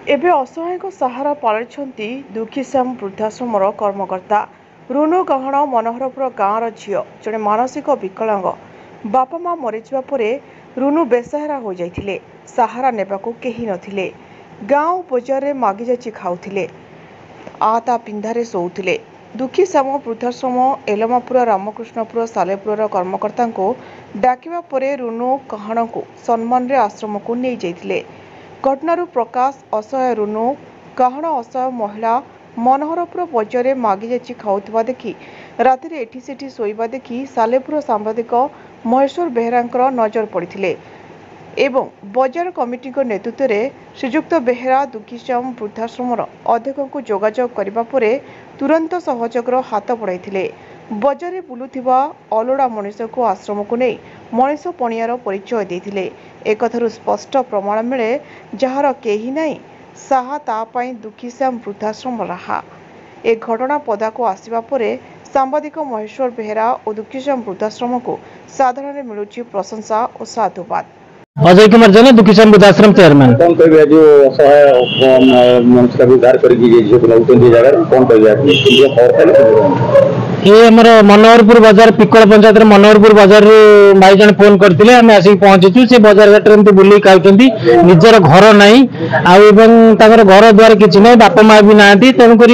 एबे असहायक सहारा पालि दुखीश्याम वृद्धाश्रमर कर्मकर्ता रुनु गहण मनोहरपुर गाँवर झील जड़े मानसिक विकलांग बापा माँ मरीजा पर रुनु बेसहारा हो जाइथिले। सहारा नेबाकू केही नथिले। गाँव बजार में मागी जाची खाउथिले, आता पिंधारे शोउथिले। दुखीश्याम वृद्धाश्रम एलमापुर रामकृष्णपुर सालेपुर कर्मकर्ता को डाकिबा परे रुनु गहण को सम्मान रे आश्रम को नहीं जाइथिले। घटनारू प्रकाश असहाय रुनु गहण असहाय महिला मनोहरपुर बजार में मागी जाची खाउथिबा देखि राति एठी सेठी शोइबा देखि सालेपुर सांबादिक महेश्वर बेहेरा नजर पड़िथिले एवं बजार कमिटी नेतृत्व में श्रीजुक्त बेहेरा दुखीश्याम वृद्धाश्रमर अध्यक्ष को जोगाजोग करबा परे तुरंत सहयोगर हाथ बढ़ाइथिले। बजार में बुलुथिबा अलोड़ा मनीष को आश्रम को नहीं मनीष पणियार परिचय देथिले। एकथारु स्पष्ट प्रमाण मिले जार केही नहीं साहा तापाई दुखीश्याम वृद्धाश्रम रहा। ए घटना पदा को आसिबा परे सांबादिक महेश्वर बेहेरा और दुखीश्याम वृद्धाश्रम को साधारण मिलुची प्रशंसा और साधुवाद। अजय कुमार जन दुखीश्याम वृद्धाश्रम चेयरमैन कौन कह जो असहाय मनुष्य का उद्धार ये आमर मनोहरपुर बाजार पिकल पंचायत मनोहरपुर बाजार भाई जन फोन करते आम आसिक पहुंचीचु। से बाजार घाट में बुल खाऊँ निजर घर ना घर द्वार किसी ना बापा माँ भी ना तेणुक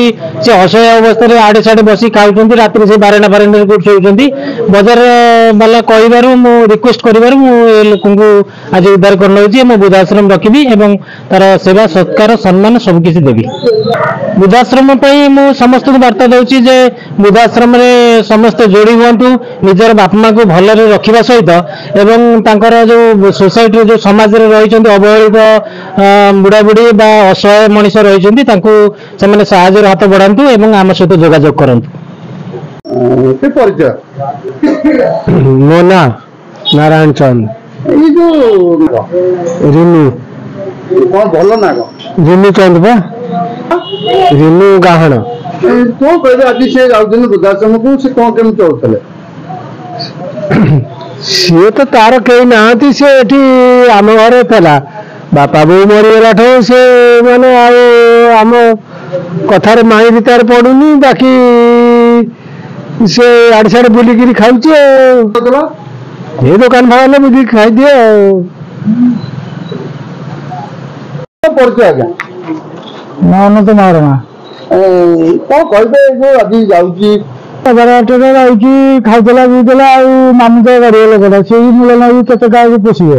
से असहाय अवस्था आड़े साड़े बस खाऊँ रात से बारंडा बारंडा शोचती। बाजार वाला कह रिक्वेस्ट कर लोक आज उद्धार कर वृद्धाश्रम रखी तार सेवा सत्कार सम्मान सबकि देवी। वृद्धाश्रम समस्त को वार्ता दूसरी जे वृद्धाश्रम समस्ते जोड़ी हूँ निजर बापा माँ को भल रखा सहित एवं जो सोसाइटी जो समाज रही अवहेलित बुढ़ा बुढ़ी असहाय मनीष रही साहाय्य हाथ बढ़ातु एवं आम सहित जोगाजोग करूँ। मो ना नारायण चंद रिनु भल ना रिनु चंद बा रिनु गाहण कौन कह आज से वृद्धाश्रम को से कौन केम चलते सी तो तार कई ना से आम घर था बापा बो मरीगला से माने आम कथार माई भी तार पड़ूनी बाकी से आड़ साड़ बुलिकी खाऊे ये दुकान भाव बुलिक खाई दिए। आज्ञा मान तो मारमा कौन कहे जो आज जाऊँगी खाऊला बुला मामू तो गरीब लोकटा से मूल ना केते क्या पोषिब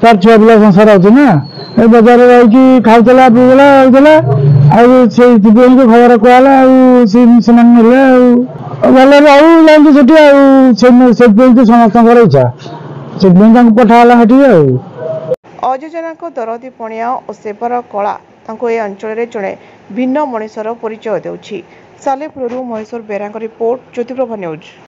तार छुआ पिला संसार अच्छे ना बजार रही खाऊला बुला से खबर कहला से भले रहू से समस्त इच्छा से पठाला अयोजना दरदी पणिया और सेवार कला ए अंचल जड़े भिन्न मनीषर परिचय देउछि। सालेपुर महेश्वर बेरा रिपोर्ट ज्योतिप्रभा न्यूज।